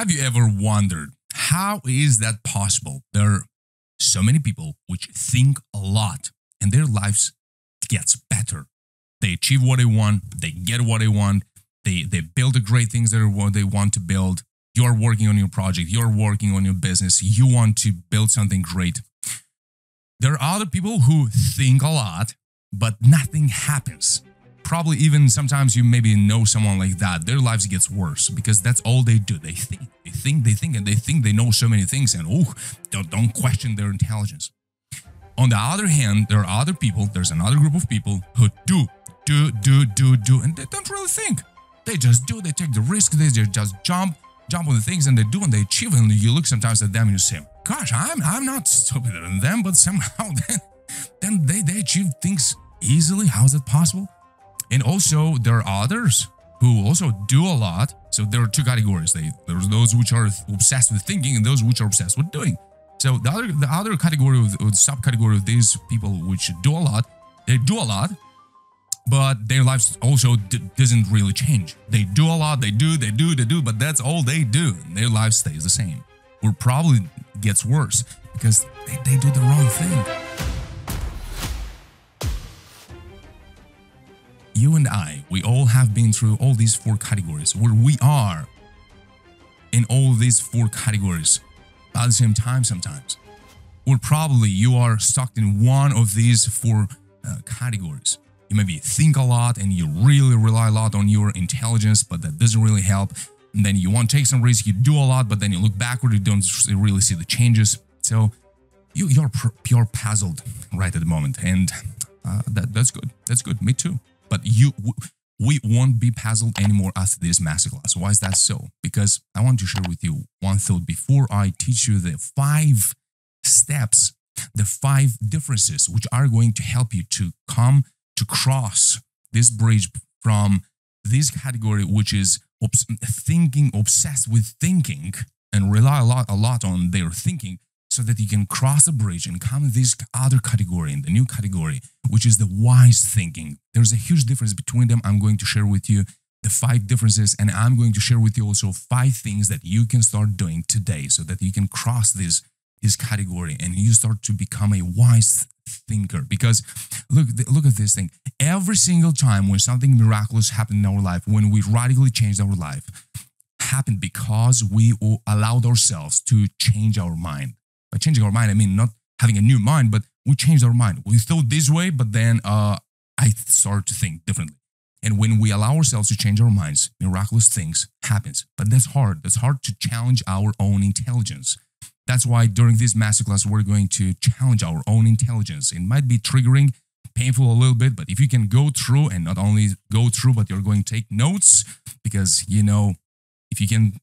Have you ever wondered, how is that possible? There are so many people which think a lot and their lives gets better. They achieve what they want, they get what they want, they build the great things that are what they want to build. You're working on your project, you're working on your business, you want to build something great. There are other people who think a lot, but nothing happens. Probably even sometimes you maybe know someone like that. Their lives gets worse because that's all they do. They think, and they think they know so many things, and don't question their intelligence. On the other hand, there are other people, there's another group of people who do, and they don't really think. They just do, they take the risk, they just jump on the things, and they do, and they achieve, and you look sometimes at them and you say, gosh, I'm not stupider than them, but somehow then they achieve things easily. How is that possible? And also, there are others who also do a lot. So there are two categories. There's those which are obsessed with thinking and those which are obsessed with doing. So the other category or subcategory of these people which do a lot, they do a lot, but their lives also doesn't really change. They do a lot, they do, but that's all they do. And their life stays the same. Or probably gets worse because they do the wrong thing. You and I, we all have been through all these four categories where we are in all these four categories at the same time sometimes. Or probably you are stuck in one of these four categories. You maybe think a lot and you really rely a lot on your intelligence, but that doesn't really help. And then you want to take some risk, you do a lot, but then you look backward, you don't really see the changes. So you're pure puzzled right at the moment, and that's good. That's good. Me too. But we won't be puzzled anymore after this masterclass. Why is that so? Because I want to share with you one thought before I teach you the 5 steps, the 5 differences which are going to help you to cross this bridge from this category, which is obsessed with thinking and rely a lot on their thinking, so that you can cross the bridge and come to this other category, in the new category, which is the wise thinking. There's a huge difference between them. I'm going to share with you the 5 differences, and I'm going to share with you also 5 things that you can start doing today so that you can cross this category and you start to become a wise thinker. Because look at this thing. Every single time when something miraculous happened in our life, when we radically changed our life, happened because we allowed ourselves to change our mind. By changing our mind, I mean not having a new mind, but we changed our mind. We thought this way, but then I started to think differently. And when we allow ourselves to change our minds, miraculous things happens. But that's hard. That's hard to challenge our own intelligence. That's why during this masterclass, we're going to challenge our own intelligence. It might be triggering, painful a little bit, but if you can go through, and not only go through, but you're going to take notes, because if you can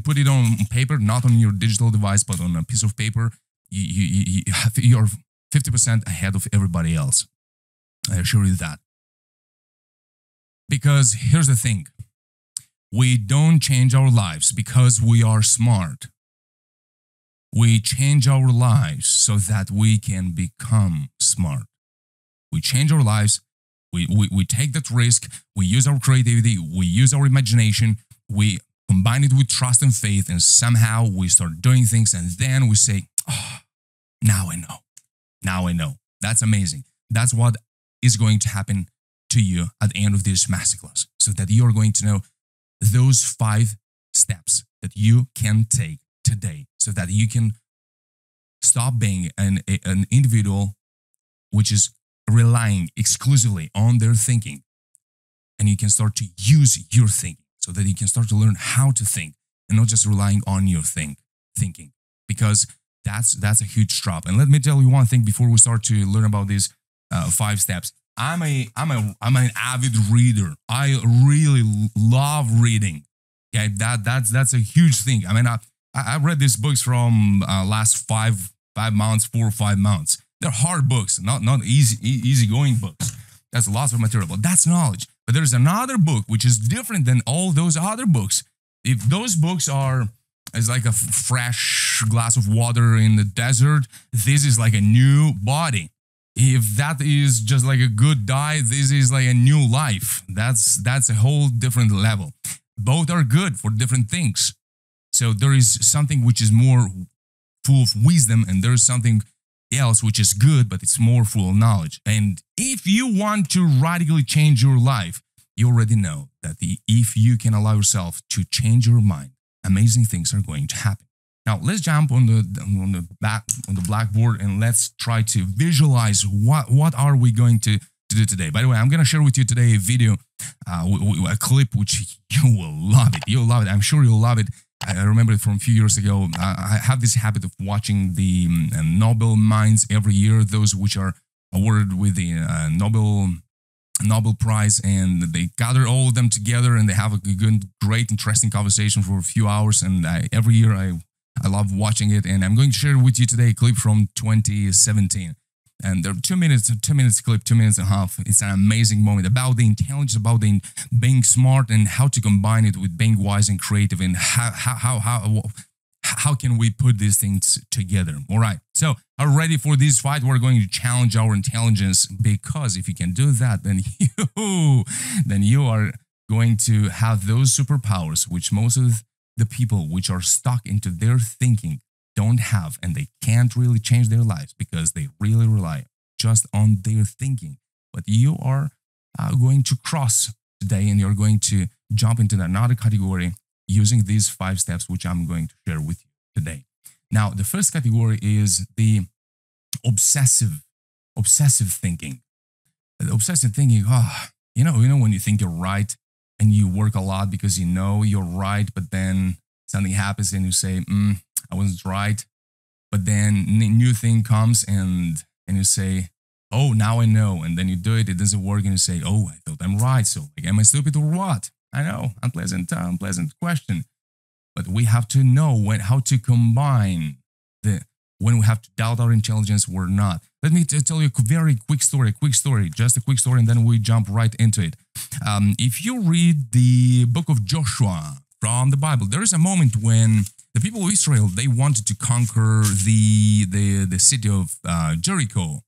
put it on paper, not on your digital device, but on a piece of paper, you're 50% ahead of everybody else. I assure you that. Because here's the thing. We don't change our lives because we are smart. We change our lives so that we can become smart. We change our lives. We take that risk. We use our creativity. We use our imagination. We combine it with trust and faith, and somehow we start doing things, and then we say, oh, now I know. Now I know. That's amazing. That's what is going to happen to you at the end of this masterclass, so that you're going to know those 5 steps that you can take today, so that you can stop being an individual which is relying exclusively on their thinking, and you can start to use your thinking, so that you can start to learn how to think and not just relying on your thinking, because that's a huge trap. And let me tell you one thing before we start to learn about these 5 steps. I'm an avid reader. I really love reading. Okay, that's a huge thing. I mean, I read these books from last 5 months, 4 or 5 months. They're hard books, not easy-going books. That's lots of material, but that's knowledge. But there's another book which is different than all those other books. If those books is like a fresh glass of water in the desert, this is like a new body. If that is just like a good diet, this is like a new life. That's a whole different level. Both are good for different things. So there is something which is more full of wisdom, and there's something else which is good, but it's more full of knowledge. And if you want to radically change your life, you already know that if you can allow yourself to change your mind, amazing things are going to happen. Now let's jump on the blackboard and let's try to visualize what are we going to do today. By the way, I'm going to share with you today a video, a clip which you will love it. You'll love it. I'm sure you'll love it. I remember it from a few years ago. I have this habit of watching the Nobel Minds every year, those which are awarded with the Nobel Prize, and they gather all of them together and they have a good, great, interesting conversation for a few hours. And every year I love watching it, and I'm going to share with you today a clip from 2017. And they're 2 minutes clip, 2 minutes and a half. It's an amazing moment about the intelligence, about being smart, and how to combine it with being wise and creative, and how can we put these things together. All right, so are ready for this fight? We're going to challenge our intelligence, because if you can do that, then you are going to have those superpowers which most of the people which are stuck into their thinking don't have, and they can't really change their lives because they really rely just on their thinking. But you are going to cross today, and you're going to jump into another category using these 5 steps which I'm going to share with you today. Now, the first category is the obsessive thinking. The obsessive thinking, you know when you think you're right and you work a lot because you know you're right, but then something happens and you say, I wasn't right. But then a new thing comes and you say, oh, now I know. And then you do it, it doesn't work, and you say, oh, I thought I'm right. So like, am I stupid or what? I know, unpleasant question. But we have to know how to combine when we have to doubt our intelligence or not. Let me tell you a very quick story, just a quick story, and then we jump right into it. If you read the book of Joshua from the Bible, there is a moment when the people of Israel, they wanted to conquer the city of Jericho.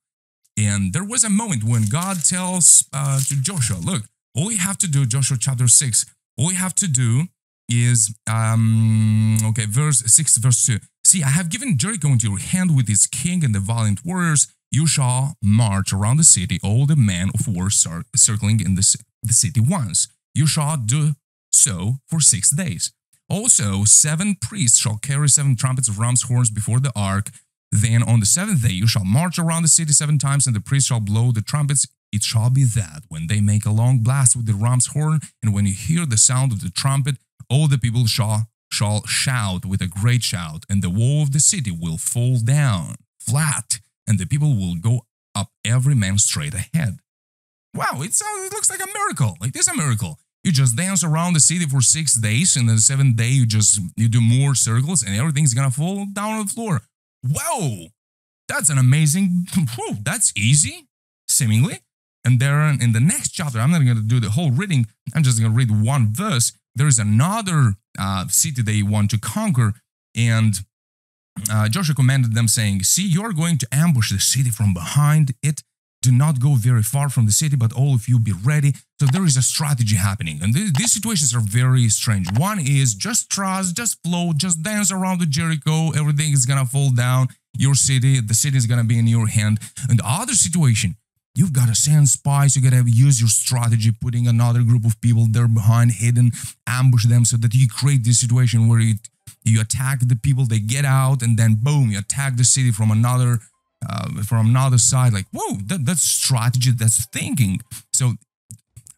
And there was a moment when God tells to Joshua, look, all you have to do, Joshua chapter 6, all you have to do is, verse 6, verse 2. See, I have given Jericho into your hand with its king and the valiant warriors. You shall march around the city, all the men of war circling in the city once. You shall do so for 6 days. Also, 7 priests shall carry 7 trumpets of ram's horns before the ark. Then on the 7th day you shall march around the city 7 times, and the priests shall blow the trumpets. It shall be that when they make a long blast with the ram's horn, and when you hear the sound of the trumpet, all the people shall shout with a great shout, and the wall of the city will fall down flat, and the people will go up every man straight ahead. Wow, it looks like a miracle. Like, this is a miracle. You just dance around the city for 6 days, and then the 7th day you do more circles, and everything's gonna fall down on the floor. Whoa, that's an amazing. That's easy, seemingly. And there, in the next chapter, I'm not gonna do the whole reading. I'm just gonna read one verse. There is another city they want to conquer, and Joshua commanded them, saying, "See, you are going to ambush the city from behind it. Do not go very far from the city, but all of you be ready." So there is a strategy happening. And these situations are very strange. One is just trust, just flow, just dance around the Jericho. Everything is going to fall down. Your city, the city is going to be in your hand. And the other situation, you've got to send spies. You got to use your strategy, putting another group of people there behind, hidden, ambush them, so that you create this situation where you attack the people, they get out, and then boom, you attack the city from another side. Like, whoa, that's strategy, that's thinking. So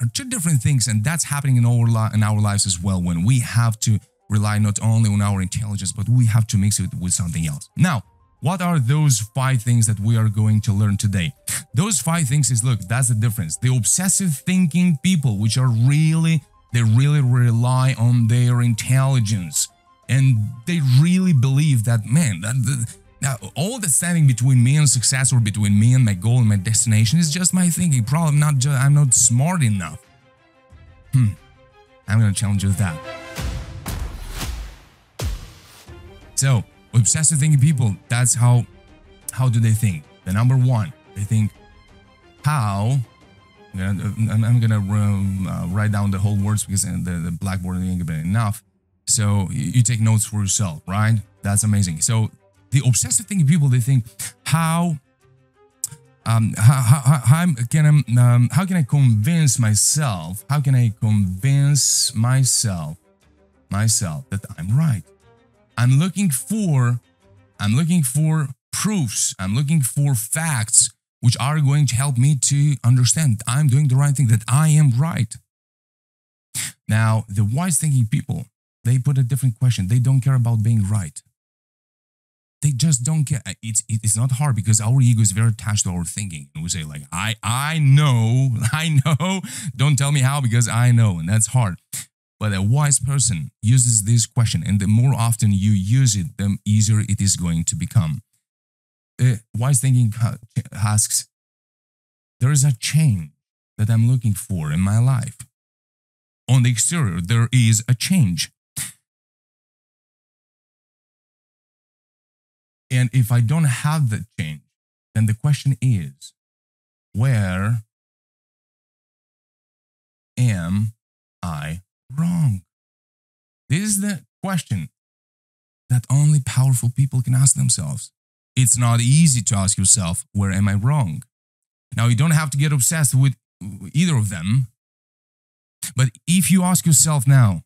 are 2 different things, and that's happening in our lives as well, when we have to rely not only on our intelligence, but we have to mix it with something else. Now, what are those 5 things that we are going to learn today? Those 5 things is, look, that's the difference. The obsessive thinking people, which are they really rely on their intelligence, and they really believe that, man, now, all that's standing between me and success, or between me and my goal and my destination, is just my thinking. Probably I'm not smart enough. I'm going to challenge you with that. So, obsessive thinking people, that's how do they think? The number 1, they think, how? I'm going to write down the whole words because the blackboard ain't going to be enough. So you take notes for yourself, right? That's amazing. So the obsessive thinking people, they think, how can I convince myself? How can I convince myself that I'm right? I'm looking for proofs. I'm looking for facts which are going to help me to understand that I'm doing the right thing, that I am right. Now, the wise thinking people, they put a different question. They don't care about being right. They just don't care. It's not hard because our ego is very attached to our thinking. And we say like, I know. Don't tell me how because I know. And that's hard. But a wise person uses this question. And the more often you use it, the easier it is going to become. Wise thinking asks, there is a change that I'm looking for in my life. On the exterior, there is a change. And if I don't have that change, then the question is, where am I wrong? This is the question that only powerful people can ask themselves. It's not easy to ask yourself, where am I wrong? Now, you don't have to get obsessed with either of them. But if you ask yourself now,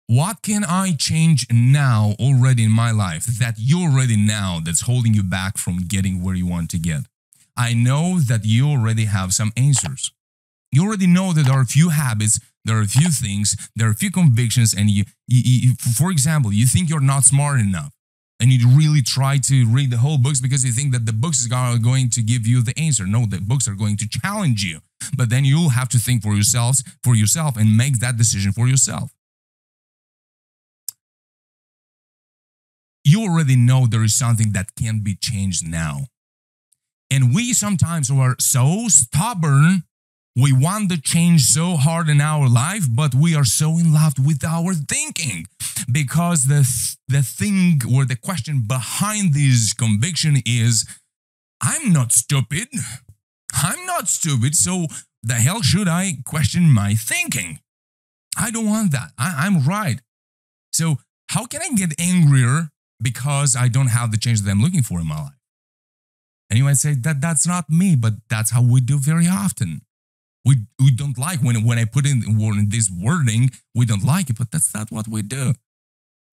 what can I change now already in my life that you already know that's holding you back from getting where you want to get? I know that you already have some answers. You already know that there are a few habits, there are a few things, there are a few convictions, and you for example, you think you're not smart enough. And you really try to read the whole books because you think that the books are going to give you the answer. No, the books are going to challenge you. But then you'll have to think for yourself and make that decision for yourself. You already know there is something that can be changed now. And we sometimes are so stubborn. We want the change so hard in our life, but we are so in love with our thinking because the thing or the question behind this conviction is, I'm not stupid. I'm not stupid, so the hell should I question my thinking? I don't want that. I'm right. So how can I get angrier because I don't have the change that I'm looking for in my life? And you might say that's not me, but that's how we do very often. We don't like when I put in this wording, we don't like it, but that's not what we do.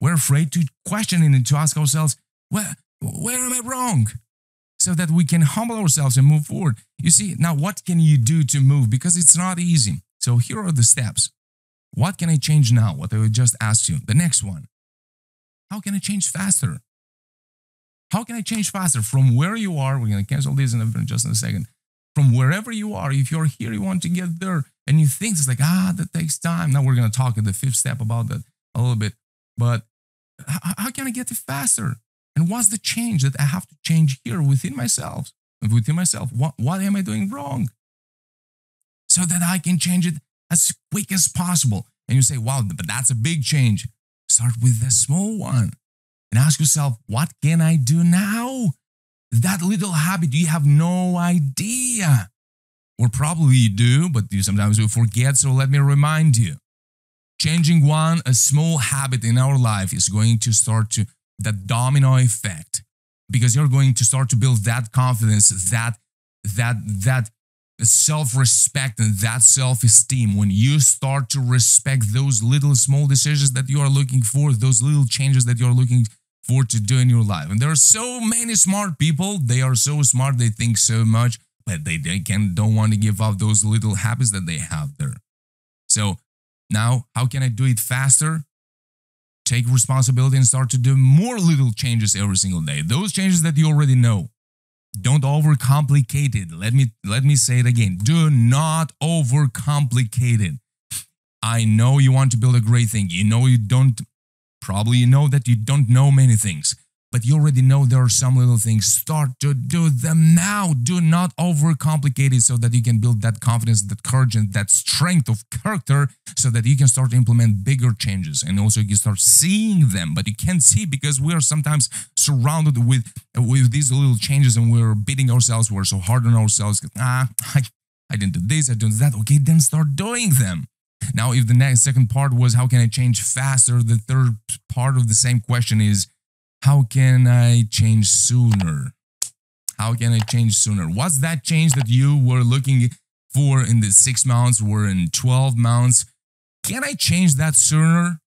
We're afraid to question it and to ask ourselves, where am I wrong? So that we can humble ourselves and move forward. You see, now what can you do to move? Because it's not easy. So here are the steps. What can I change now? What I just asked you. The next one. How can I change faster? How can I change faster from where you are? We're going to cancel this in just in a second. From wherever you are, if you're here, you want to get there, and you think it's like, that takes time. Now we're going to talk in the fifth step about that a little bit. But how can I get it faster? And what's the change that I have to change here within myself? What am I doing wrong? So that I can change it as quick as possible. And you say, wow, but that's a big change. Start with the small one and ask yourself, what can I do now? That little habit, you have no idea. Or probably you do, but you sometimes will forget, so let me remind you. Changing a small habit in our life is going to start to, that domino effect. Because you're going to start to build that confidence, that self-respect and that self-esteem. When you start to respect those little small decisions that you are looking for, those little changes that you're looking for to do in your life. And there are so many smart people. They are so smart. They think so much, but they don't want to give up those little habits that they have there. So now, how can I do it faster? Take responsibility and start to do more little changes every single day. Those changes that you already know. Don't overcomplicate it. Let me say it again. Do not overcomplicate it. I know you want to build a great thing. You know you don't. Probably you know that you don't know many things, but you already know there are some little things. Start to do them now. Do not overcomplicate it so that you can build that confidence, that courage, and that strength of character so that you can start to implement bigger changes. And also you can start seeing them, but you can't see because we are sometimes surrounded with these little changes and we're beating ourselves. We're so hard on ourselves. I didn't do this, I didn't do that. Okay, then start doing them. Now, if the second part was, how can I change faster? The third part of the same question is, how can I change sooner? How can I change sooner? What's that change that you were looking for in the 6 months or in 12 months? Can I change that sooner?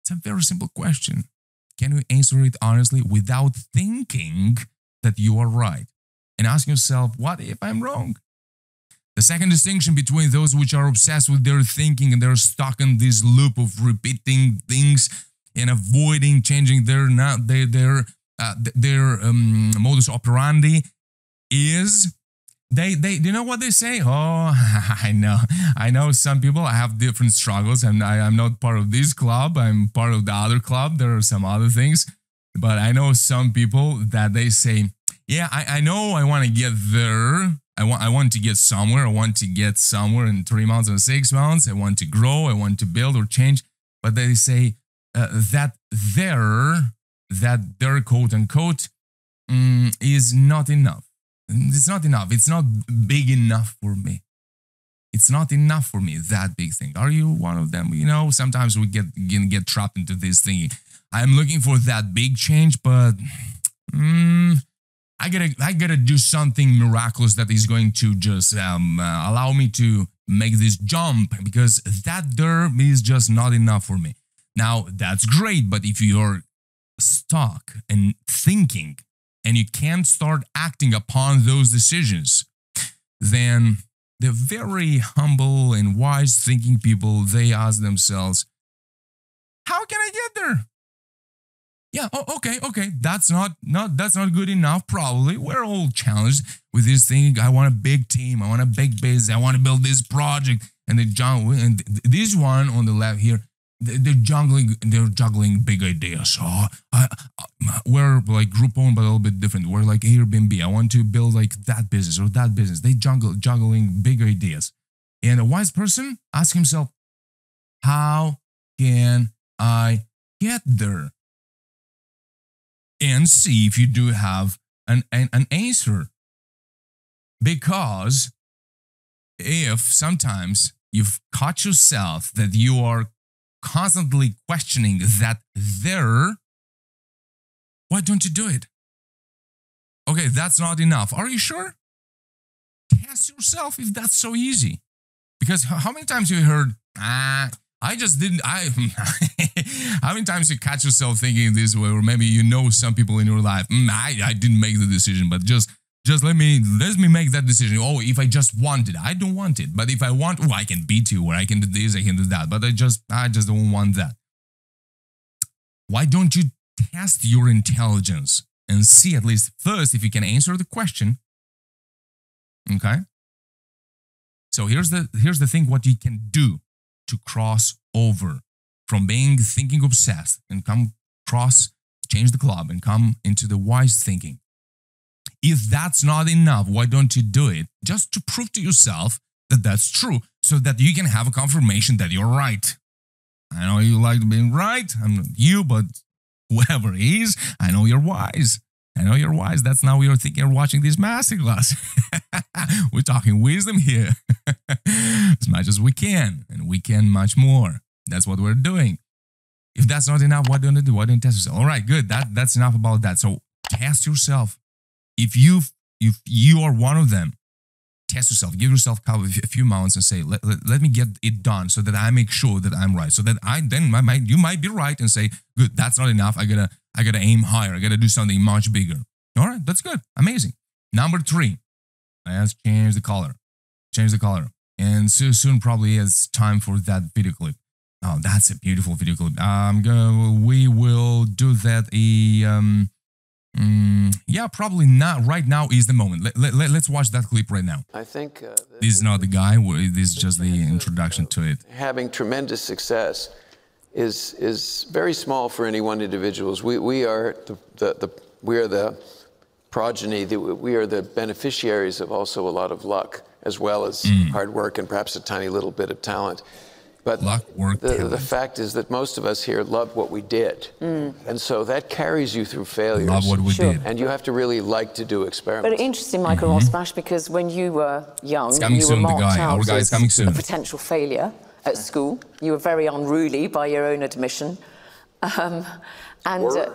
It's a very simple question. Can you answer it honestly without thinking that you are right? And ask yourself, what if I'm wrong? The second distinction between those which are obsessed with their thinking and they're stuck in this loop of repeating things and avoiding changing their modus operandi is they you know what they say? Oh, I know some people. I have different struggles, and I'm not part of this club. I'm part of the other club. There are some other things, but I know some people that they say, yeah, I know I want to get there. I want to get somewhere. I want to get somewhere in 3 months or 6 months. I want to grow. I want to build or change. But they say that their quote unquote is not enough. It's not enough. It's not big enough for me. It's not enough for me, that big thing. Are you one of them? You know, sometimes we get trapped into this thing. I'm looking for that big change, but I gotta do something miraculous that is going to just allow me to make this jump, because that there is just not enough for me. Now, that's great, but if you're stuck in thinking and you can't start acting upon those decisions, then the very humble and wise thinking people, they ask themselves, how can I get there? Yeah, okay, that's not good enough, probably. We're all challenged with this thing. I want a big team, I want a big business, I want to build this project. And this one on the left here, they're juggling big ideas. Oh, we're like Groupon, but a little bit different. We're like Airbnb. I want to build like that business or that business. They juggling big ideas. And a wise person asks himself, how can I get there? And see if you do have an answer. Because if sometimes you've caught yourself that you are constantly questioning that there, why don't you do it? Okay, that's not enough. Are you sure? Test yourself if that's so easy. Because how many times you heard, I just didn't, how many times you catch yourself thinking this way, or maybe you know some people in your life, I didn't make the decision, but just let me make that decision. Oh, if I just want it, I don't want it. But if I want, I can beat you, or I can do this, I can do that. But I just don't want that. Why don't you test your intelligence and see at least first if you can answer the question? Okay. So here's the thing, what you can do to cross over from being thinking obsessed and change the club and come into the wise thinking. If that's not enough, why don't you do it just to prove to yourself that that's true, so that you can have a confirmation that you're right? I know you like being right. I'm not you, but whoever is, I know you're wise. I know you're wise. That's now you're thinking of watching this masterclass. We're talking wisdom here as much as we can, and we can much more. That's what we're doing. If that's not enough, what don't you do? Why don't you test yourself? All right, good. That's enough about that. So test yourself. If you are one of them, test yourself. Give yourself a few months and say, let me get it done so that I make sure that I'm right. So that you might be right and say, good, that's not enough. I gotta aim higher. I gotta do something much bigger. All right, that's good. Amazing. Number 3, let's change the color. Change the color. And soon probably it's time for that video clip. Oh, that's a beautiful video clip. We will do that. Yeah, probably not. Right now is the moment. Let's watch that clip right now. I think this is not the guy. This is just the introduction to it. Having tremendous success is very small for any one individual. We are the progeny. We are the beneficiaries of also a lot of luck, as well as hard work and perhaps a tiny little bit of talent. But luck, work, the fact is that most of us here loved what we did. And so that carries you through failures. Love what we did. And you have to really like to do experiments. But interesting, Michael Rosbash, because when you were young, coming you were soon, the marked guy. Our out guy is as coming soon. a potential failure at school. You were very unruly by your own admission. I'm sorry.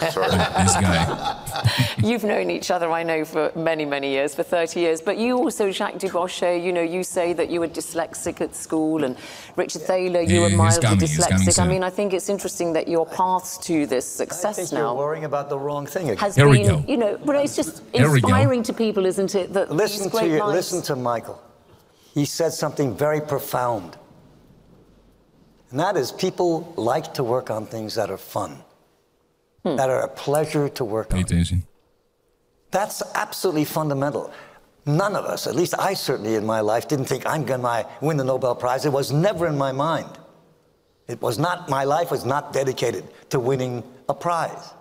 This guy. You've known each other, I know, for many, many years, for 30 years. But you also, Jacques Dubochet, you know, you say that you were dyslexic at school, and Richard Thaler, you were mildly dyslexic. I mean, I think it's interesting that your paths to this success I think now you're worrying about the wrong thing again. has Here we been, go. you know, but it's just Here we go. inspiring to people, isn't it? That Listen these great minds... listen to Michael. He said something very profound. And that is, people like to work on things that are fun, that are a pleasure to work Pay on. attention. That's absolutely fundamental. None of us, at least I certainly in my life, didn't think I'm going to win the Nobel Prize. It was never in my mind. It was not, my life was not dedicated to winning a prize.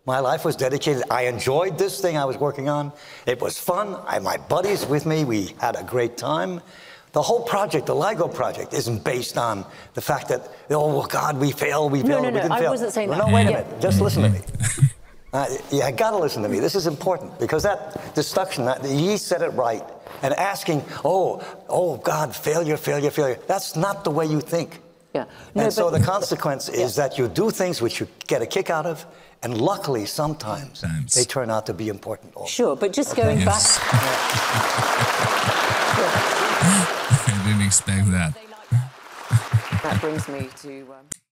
My life was dedicated, I enjoyed this thing I was working on. It was fun. I had my buddies with me. We had a great time. The whole project, the LIGO project, isn't based on the fact that, oh, God, we failed, we failed, we didn't fail. I wasn't saying that. No, wait a minute. Just listen to me. You got to listen to me. This is important, because that destruction, he said it right. And asking, oh, God, failure, failure, failure. That's not the way you think. Yeah. And so the consequence is that you do things which you get a kick out of, and luckily sometimes they turn out to be important also. Sure, but just going back... I didn't expect that. That brings me to...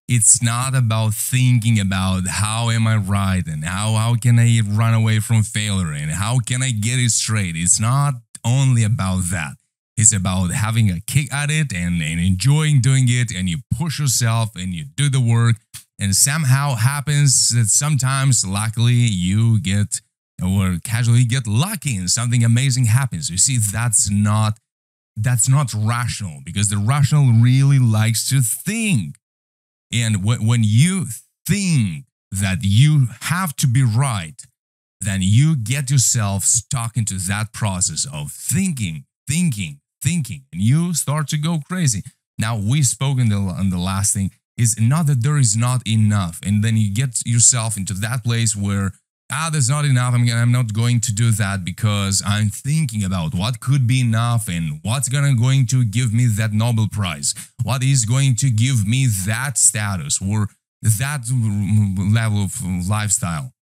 It's not about thinking about how am I right and how can I run away from failure and how can I get it straight. It's not only about that. It's about having a kick at it and enjoying doing it, and you push yourself and you do the work, and somehow happens that sometimes luckily you get or casually get lucky and something amazing happens. You see, that's not rational, because the rational really likes to think. And when you think that you have to be right, then you get yourself stuck into that process of thinking, and you start to go crazy. Now, we spoke on the last thing, is not that there is not enough. And then you get yourself into that place where, there's not enough, I'm not going to do that because I'm thinking about what could be enough and what's going to give me that Nobel Prize, what is going to give me that status or that level of lifestyle.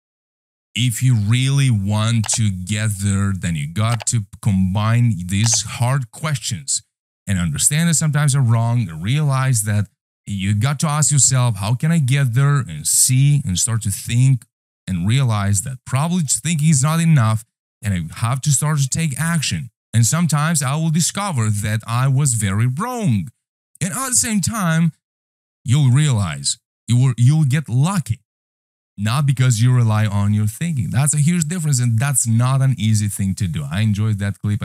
If you really want to get there, then you got to combine these hard questions and understand that sometimes they're wrong, and realize that you got to ask yourself, how can I get there, and see and start to think and realize that probably thinking is not enough and I have to start to take action. And sometimes I will discover that I was very wrong. And at the same time, you'll realize you'll get lucky. Not because you rely on your thinking. That's a huge difference, and that's not an easy thing to do. I enjoyed that clip.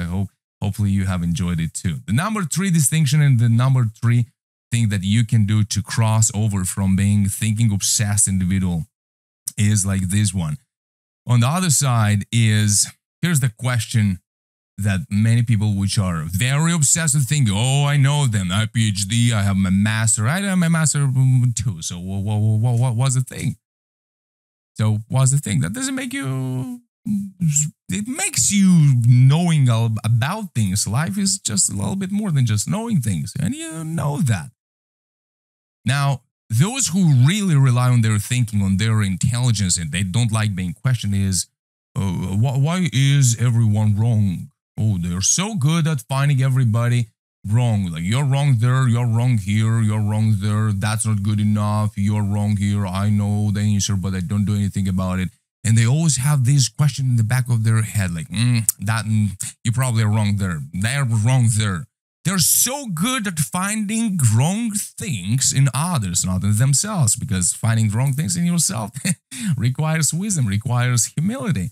Hopefully you have enjoyed it too. The number 3 distinction and the number 3 thing that you can do to cross over from being thinking obsessed individual is like this one. On the other side is, here's the question that many people which are very obsessed with thinking, oh, I know them, I have a PhD, I have my master, I have my master too, so what was the thing? So what's the thing? That doesn't make you, it makes you knowing about things. Life is just a little bit more than just knowing things, and you know that. Now, those who really rely on their thinking, on their intelligence, and they don't like being questioned is, why is everyone wrong? Oh, they're so good at finding everybody wrong. Like, you're wrong there, you're wrong here, you're wrong there, that's not good enough, you're wrong here, I know the answer, but I don't do anything about it. And they always have this question in the back of their head, like, you probably are wrong there, they're wrong there. They're so good at finding wrong things in others, not in themselves, because finding wrong things in yourself requires wisdom, requires humility,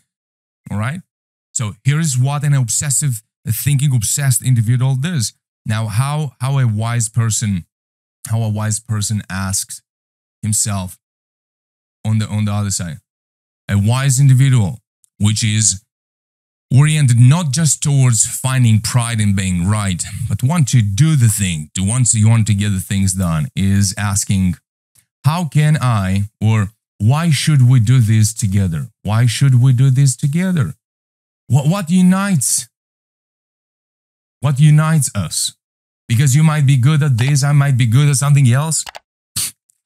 all right? So here's what an obsessive, thinking obsessed individual does. Now, how a wise person asks himself on the other side. A wise individual, which is oriented not just towards finding pride in being right, but want to do the thing, you want to get the things done, is asking, how can I, or why should we do this together? Why should we do this together? What unites? What unites us? Because you might be good at this, I might be good at something else.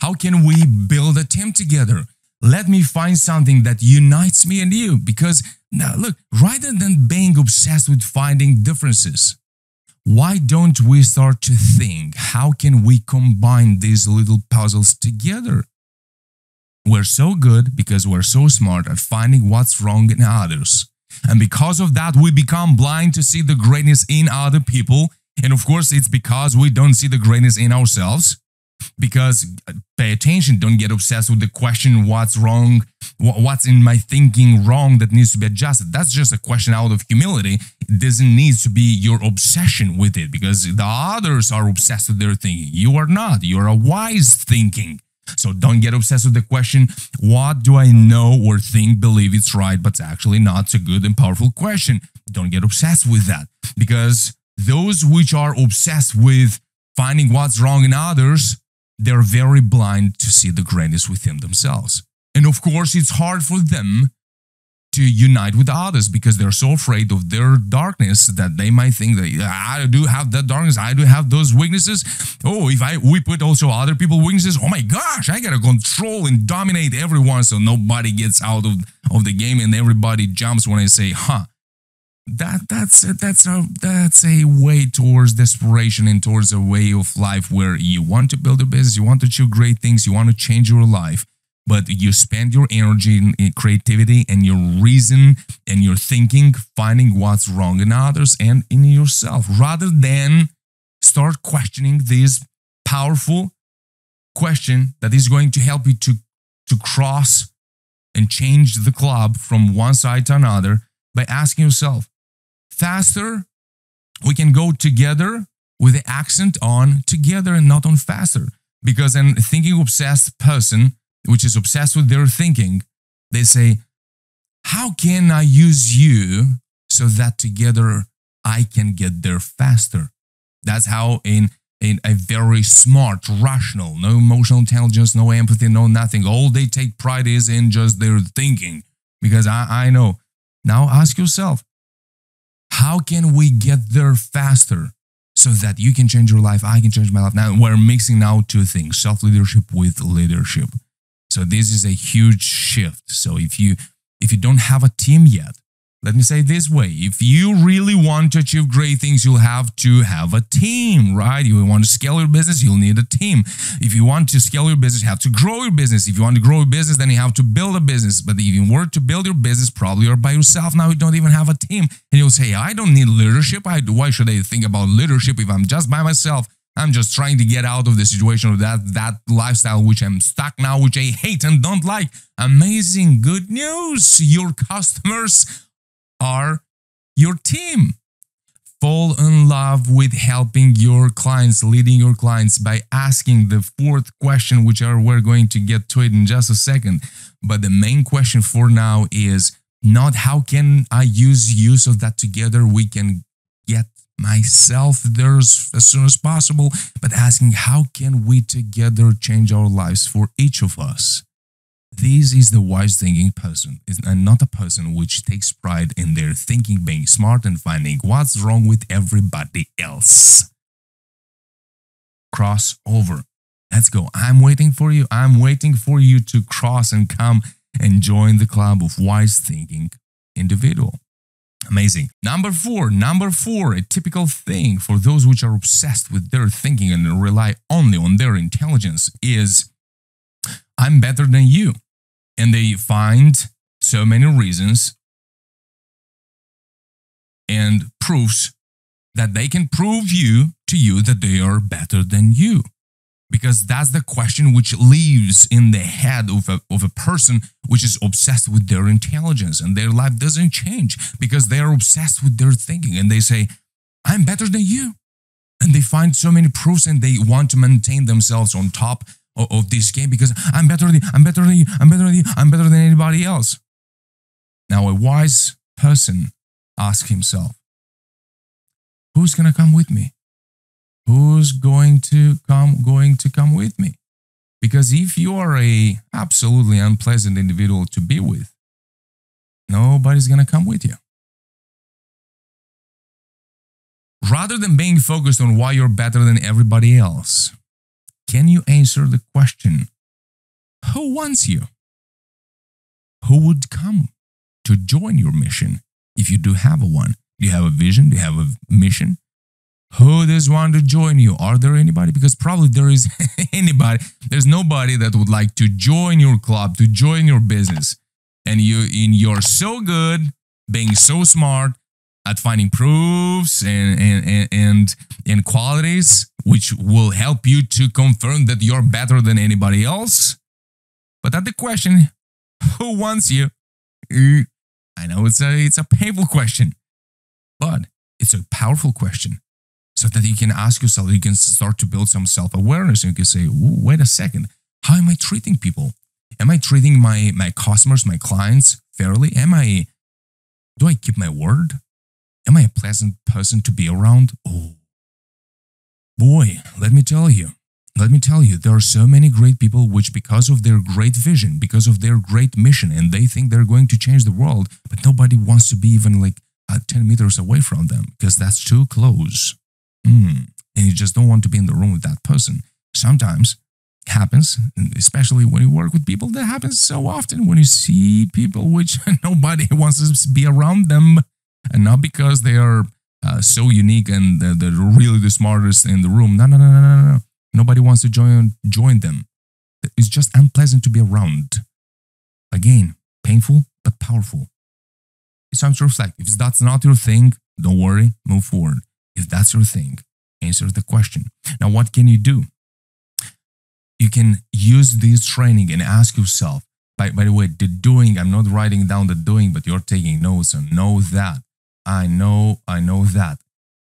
How can we build a team together? Let me find something that unites me and you. Because now look, rather than being obsessed with finding differences, why don't we start to think, how can we combine these little puzzles together? We're so good because we're so smart at finding what's wrong in others. And because of that, we become blind to see the greatness in other people. And of course, it's because we don't see the greatness in ourselves. Because pay attention, don't get obsessed with the question, what's wrong, what's in my thinking wrong that needs to be adjusted. That's just a question out of humility. It doesn't need to be your obsession with it, because the others are obsessed with their thinking. You are not. You're a wise thinking. So don't get obsessed with the question, what do I know or think, believe it's right, but it's actually not a good and powerful question. Don't get obsessed with that, because those which are obsessed with finding what's wrong in others, they're very blind to see the greatness within themselves. And of course, it's hard for them to unite with others because they're so afraid of their darkness that they might think that I do have that darkness, I do have those weaknesses. Oh, if we put also other people's weaknesses, oh my gosh, I gotta control and dominate everyone so nobody gets out of the game and everybody jumps when I say, That's a way towards desperation and towards a way of life where you want to build a business, you want to achieve great things, you want to change your life, but you spend your energy in creativity and your reason and your thinking finding what's wrong in others and in yourself, rather than start questioning this powerful question that is going to help you to cross and change the club from one side to another by asking yourself, faster, we can go together with the accent on together and not on faster. Because a thinking obsessed person, which is obsessed with their thinking, they say, how can I use you so that together I can get there faster? That's how in a very smart, rational, no emotional intelligence, no empathy, no nothing. All they take pride is in just their thinking. Because I know. Now ask yourself, how can we get there faster so that you can change your life, I can change my life? Now we're mixing now two things, self-leadership with leadership. So this is a huge shift. So if you don't have a team yet, let me say it this way, if you really want to achieve great things, you'll have to have a team, right? You want to scale your business, you'll need a team. If you want to scale your business, you have to grow your business. If you want to grow your business, then you have to build a business. But if you were to build your business, probably you're by yourself. Now you don't even have a team. And you'll say, I don't need leadership. Why should I think about leadership if I'm just by myself? I'm just trying to get out of the situation of that lifestyle which I'm stuck now, which I hate and don't like. Amazing, good news. Your customers are your team. Fall in love with helping your clients, leading your clients by asking the fourth question, which we're going to get to it in just a second. But the main question for now is not how can I use you so that together we can get myself there as soon as possible, but asking how can we together change our lives for each of us. This is the wise thinking person, and not a person which takes pride in their thinking being smart and finding what's wrong with everybody else. Cross over. Let's go. I'm waiting for you. I'm waiting for you to cross and come and join the club of wise thinking individual. Amazing. Number four, a typical thing for those which are obsessed with their thinking and rely only on their intelligence is, I'm better than you. And they find so many reasons and proofs that they can prove to you that they are better than you. Because that's the question which lives in the head of a person which is obsessed with their intelligence, and their life doesn't change because they are obsessed with their thinking, and they say, I'm better than you. And they find so many proofs and they want to maintain themselves on top of this game because I'm better than you, I'm better than you, I'm better than you, I'm better than anybody else. Now, a wise person ask himself, who's going to come with me? Who's going to come with me? Because if you are a absolutely unpleasant individual to be with, nobody's going to come with you. Rather than being focused on why you're better than everybody else, can you answer the question, who wants you? Who would come to join your mission if you do have one? Do you have a vision? Do you have a mission? Who does want to join you? Are there anybody? Because probably there is anybody. There's nobody that would like to join your club, to join your business. And you're so good, being so smart at finding proofs and qualities which will help you to confirm that you're better than anybody else. But at the question, who wants you? I know it's a painful question, but it's a powerful question. So that you can ask yourself, you can start to build some self-awareness, and you can say, wait a second, how am I treating people? Am I treating my customers, my clients fairly? Do I keep my word? Am I a pleasant person to be around? Oh, boy, let me tell you, there are so many great people which, because of their great vision, because of their great mission, and they think they're going to change the world, but nobody wants to be even like 10 meters away from them because that's too close. And you just don't want to be in the room with that person. Sometimes it happens, especially when you work with people, that happens so often when you see people which nobody wants to be around them, and not because they are so unique and they're really the smartest in the room. No. Nobody wants to join them. It's just unpleasant to be around. Again, painful but powerful. It's time to reflect. If that's not your thing, don't worry, move forward. If that's your thing, answer the question. Now, what can you do? You can use this training and ask yourself, by the way, the doing, I'm not writing down the doing, but you're taking notes and know that. I know that.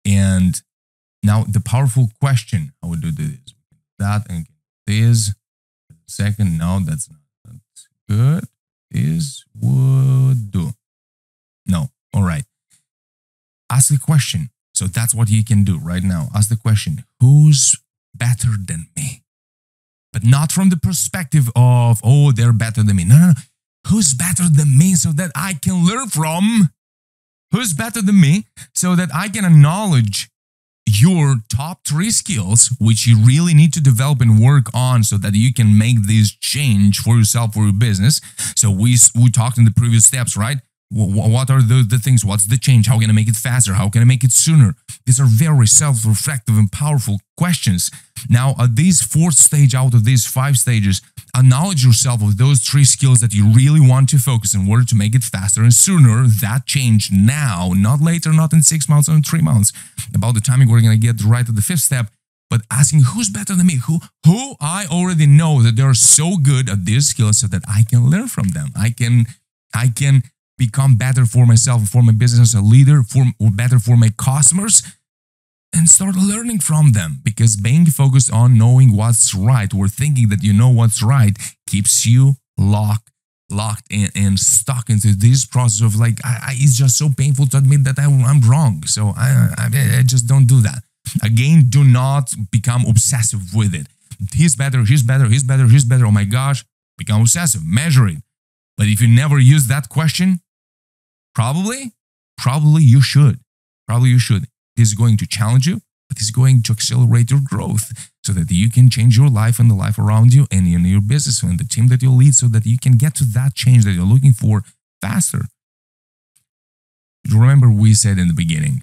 And now the powerful question, how would do this? That and this. Second, no, that's not good. Is would do. No, all right. Ask the question. So that's what you can do right now. Ask the question, who's better than me? But not from the perspective of, oh, they're better than me. No. Who's better than me so that I can learn from? Who's better than me so that I can acknowledge your top 3 skills, which you really need to develop and work on so that you can make this change for yourself, for your business. So we talked in the previous steps, right? What are the things? What's the change? How can I make it faster? How can I make it sooner? These are very self-reflective and powerful questions. Now, at this 4th stage out of these 5 stages, acknowledge yourself of those 3 skills that you really want to focus in order to make it faster and sooner. That change now, not later, not in 6 months or in 3 months. About the timing, we're going to get right to the 5th step, but asking who's better than me, who I already know that they're so good at these skills so that I can learn from them. I can become better for myself, for my business as a leader, or better for my customers, and start learning from them. Because being focused on knowing what's right, or thinking that you know what's right, keeps you locked and stuck into this process of like, it's just so painful to admit that I'm wrong. So I just don't do that. Again, do not become obsessive with it. He's better. Oh my gosh, become obsessive, measure it. But if you never use that question, probably you should. This is going to challenge you, but it's going to accelerate your growth so that you can change your life and the life around you and in your business and the team that you lead so that you can get to that change that you're looking for faster. Remember, we said in the beginning,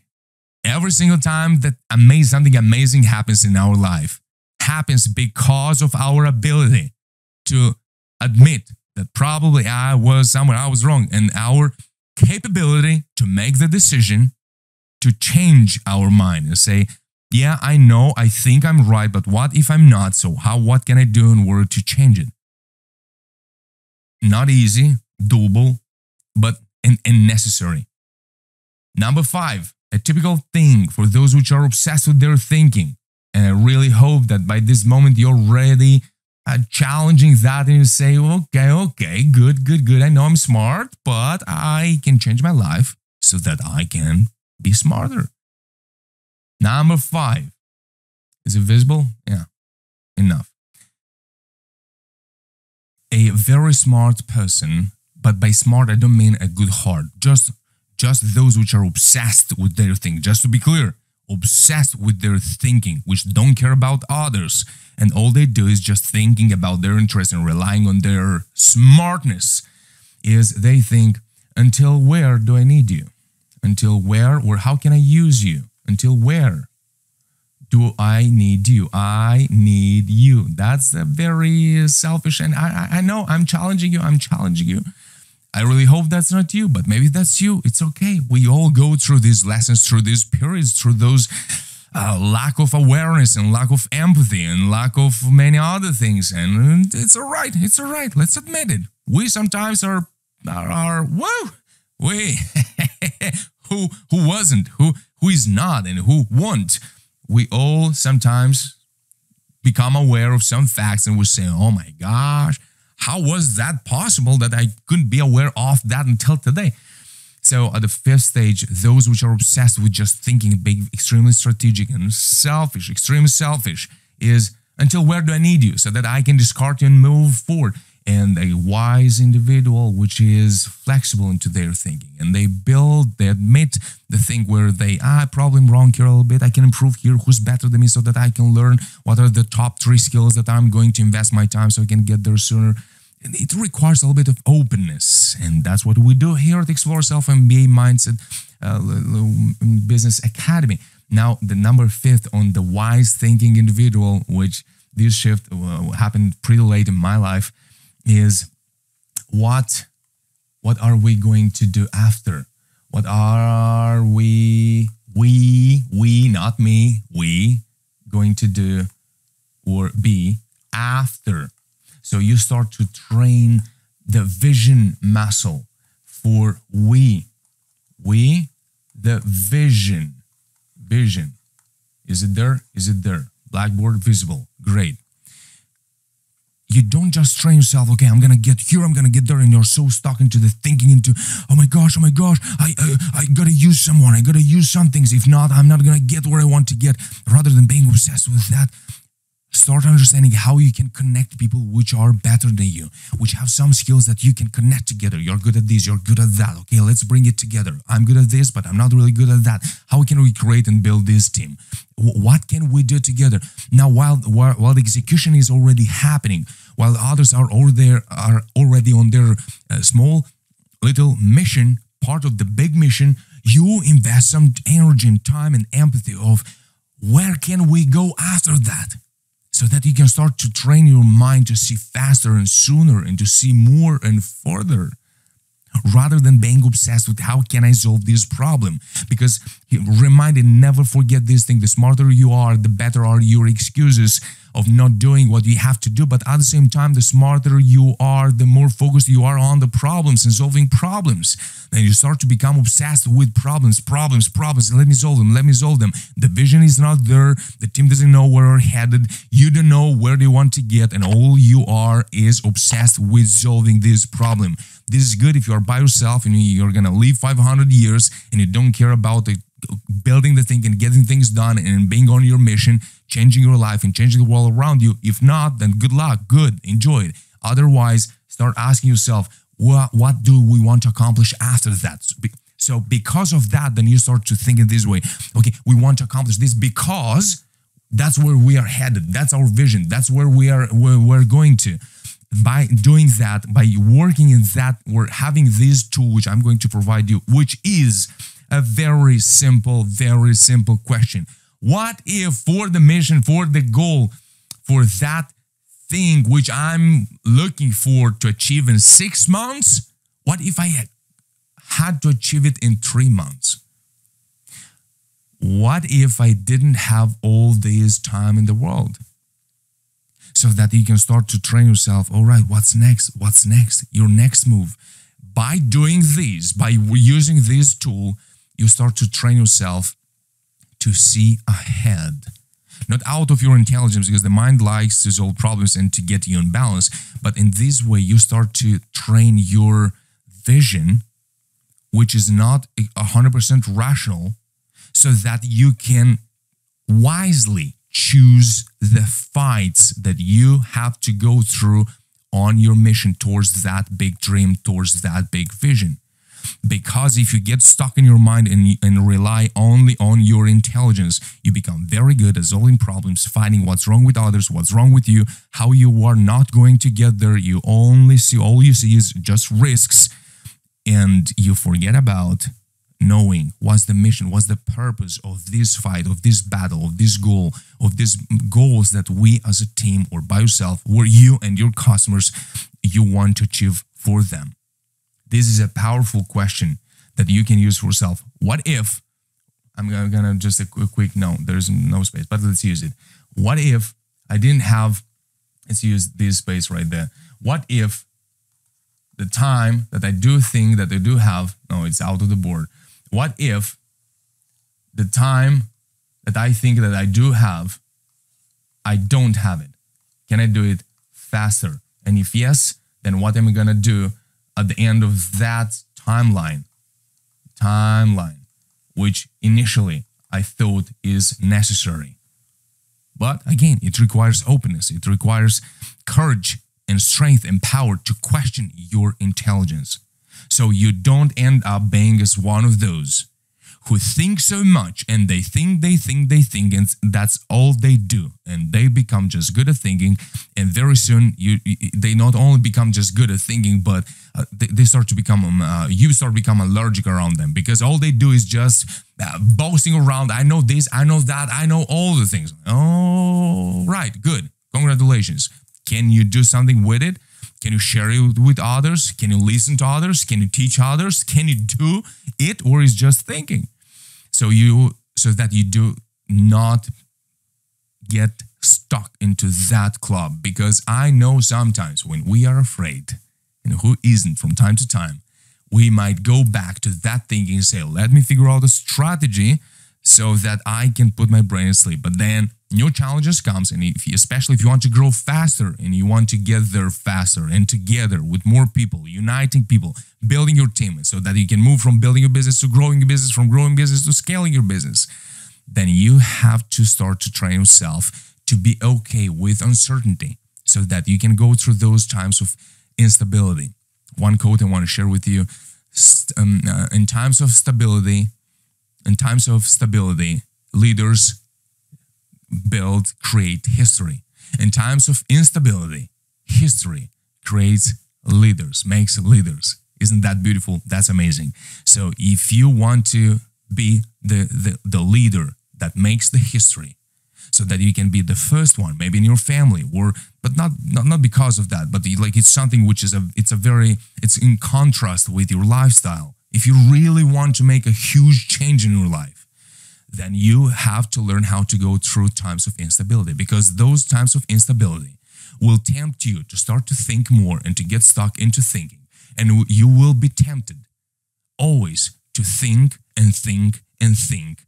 every single time that something amazing happens in our life, happens because of our ability to admit that probably I was wrong, and our capability to make the decision to change our mind and say, yeah, I know, I think I'm right, but what if I'm not? So what can I do in order to change it? Not easy, doable, but and necessary. Number 5, a typical thing for those which are obsessed with their thinking. And I really hope that by this moment you're ready challenging that and you say, okay, good. I know I'm smart, but I can change my life. so that I can be smarter. Number 5. Is it visible? Yeah, enough. A very smart person, but by smart I don't mean a good heart. Just those which are obsessed with their thing. Just to be clear, obsessed with their thinking, which don't care about others. And all they do is just thinking about their interests and relying on their smartness. Is they think, until where do I need you? Until where or how can I use you? Until where do I need you? I need you. That's a very selfish, and I know I'm challenging you. I really hope that's not you, but maybe that's you. It's okay. We all go through these lessons, through these periods, through those lack of awareness and lack of empathy and lack of many other things. And it's all right. It's all right. Let's admit it. We sometimes are whoa, we, who wasn't, who is not, and who won't. We all sometimes become aware of some facts and we say, oh my gosh, how was that possible that I couldn't be aware of that until today? So at the 5th stage, those which are obsessed with just thinking, being extremely strategic and selfish, extremely selfish, is until where do I need you so that I can discard you and move forward? And a wise individual which is flexible into their thinking, and they admit the thing where they, probably I'm wrong here a little bit, I can improve here, who's better than me, so that I can learn what are the top 3 skills that I'm going to invest my time so I can get there sooner. And it requires a little bit of openness, and that's what we do here at Exploraself MBA Mindset Business Academy. Now, the number 5th on the wise thinking individual, which this shift happened pretty late in my life, is what are we going to do after? What are we, not me, we going to do or be after? So you start to train the vision muscle for the vision. Is it there? Is it there? Blackboard visible. Great. You don't just train yourself, okay, I'm going to get here, I'm going to get there, and you're so stuck into the thinking into, oh my gosh, I got to use someone, I got to use some things. If not, I'm not going to get where I want to get. Rather than being obsessed with that, start understanding how you can connect people which are better than you, which have some skills that you can connect together. You're good at this, you're good at that. Okay, let's bring it together. I'm good at this, but I'm not really good at that. How can we create and build this team? What can we do together? Now, while the execution is already happening, while others are already on their small little mission, part of the big mission, you invest some energy and time and empathy of where can we go after that? So that you can start to train your mind to see faster and sooner and to see more and further, rather than being obsessed with how can I solve this problem. Because remind and never forget this thing, the smarter you are, the better are your excuses of not doing what you have to do. But at the same time, the smarter you are, the more focused you are on the problems and solving problems. Then you start to become obsessed with problems. Let me solve them. The vision is not there. The team doesn't know where we're headed. You don't know where they want to get. And all you are is obsessed with solving this problem. This is good if you are by yourself and you're going to live 500 years and you don't care about building the thing and getting things done and being on your mission, changing your life and changing the world around you. If not, then good luck, good, enjoy it. Otherwise, start asking yourself, what do we want to accomplish after that? So because of that, then you start to think in this way. Okay, we want to accomplish this because that's where we are headed. That's our vision. That's where we're going to. By doing that, by working in that, we're having this tool, which I'm going to provide you, which is a very simple question. What if for the mission, for the goal, for that thing which I'm looking for to achieve in 6 months, what if I had to achieve it in 3 months? What if I didn't have all this time in the world? So that you can start to train yourself, all right, what's next? What's next? Your next move. By doing this, by using this tool, you start to train yourself to see ahead. Not out of your intelligence, because the mind likes to solve problems and to get you in balance, but in this way, you start to train your vision which is not 100% rational, so that you can wisely choose the fights that you have to go through on your mission towards that big dream, towards that big vision. Because if you get stuck in your mind and rely only on your intelligence, you become very good at solving problems, finding what's wrong with others, what's wrong with you, how you are not going to get there. All you see is just risks, and you forget about knowing what's the mission, what's the purpose of this fight, of this battle, of this goal, of these goals that we as a team or by yourself, or you and your customers, you want to achieve for them. This is a powerful question that you can use for yourself. What if, I'm gonna just a quick no, there's no space, but let's use it. What if I didn't have, let's use this space right there. What if the time that I do think that I do have, no, it's out of the board. What if the time that I think that I do have, I don't have it? Can I do it faster? And if yes, then what am I gonna do at the end of that timeline, which initially I thought is necessary? But again, it requires openness. It requires courage and strength and power to question your intelligence. So you don't end up being as one of those who think so much and they think, and that's all they do. And they become just good at thinking. And very soon, they not only become just good at thinking, but they start to become, you start to become allergic around them, because all they do is just boasting around. I know this, I know that, I know all the things. Oh, right, good. Congratulations. Can you do something with it? Can you share it with others? Can you listen to others? Can you teach others? Can you do it, or is just thinking? So that you do not get stuck into that club. Because I know sometimes when we are afraid, and who isn't from time to time, we might go back to that thinking and say, let me figure out a strategy so that I can put my brain asleep. But then new challenges comes, and especially if you want to grow faster and you want to get there faster and together with more people, uniting people, building your team so that you can move from building your business to growing your business, from growing business to scaling your business, then you have to start to train yourself to be okay with uncertainty so that you can go through those times of instability. One quote I want to share with you, in times of stability, leaders create history. In times of instability, history creates leaders, makes leaders. Isn't that beautiful? That's amazing. So if you want to be the leader that makes the history, so that you can be the first one, maybe in your family, but not because of that, but like it's something which is it's in contrast with your lifestyle. If you really want to make a huge change in your life, then you have to learn how to go through times of instability, because those times of instability will tempt you to start to think more and to get stuck into thinking. And you will be tempted always to think and think and think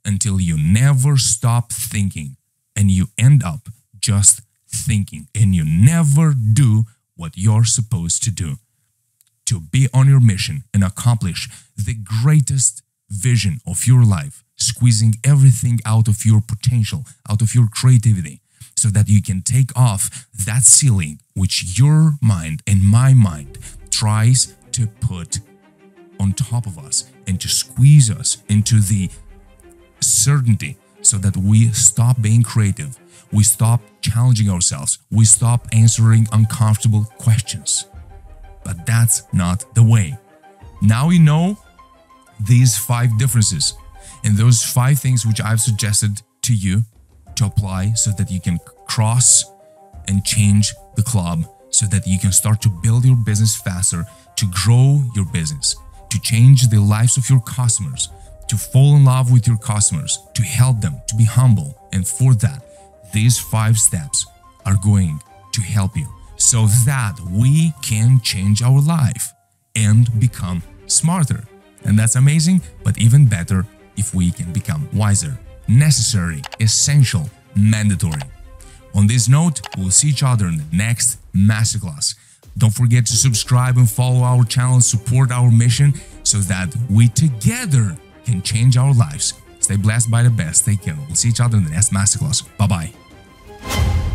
until you never stop thinking and you end up just thinking and you never do what you're supposed to do to be on your mission and accomplish the greatest vision of your life, squeezing everything out of your potential, out of your creativity, so that you can take off that ceiling which your mind and my mind tries to put on top of us and to squeeze us into the certainty, so that we stop being creative, we stop challenging ourselves, we stop answering uncomfortable questions. But that's not the way. Now you know these 5 differences and those 5 things which I've suggested to you to apply so that you can cross and change the club, so that you can start to build your business faster, to grow your business, to change the lives of your customers, to fall in love with your customers, to help them, to be humble. And for that, these 5 steps are going to help you so that we can change our life and become smarter. And that's amazing, but even better if we can become wiser. Necessary, essential, mandatory. On this note, we'll see each other in the next masterclass. Don't forget to subscribe and follow our channel, support our mission so that we together can change our lives. Stay blessed by the best. Take care. We'll see each other in the next masterclass. Bye-bye.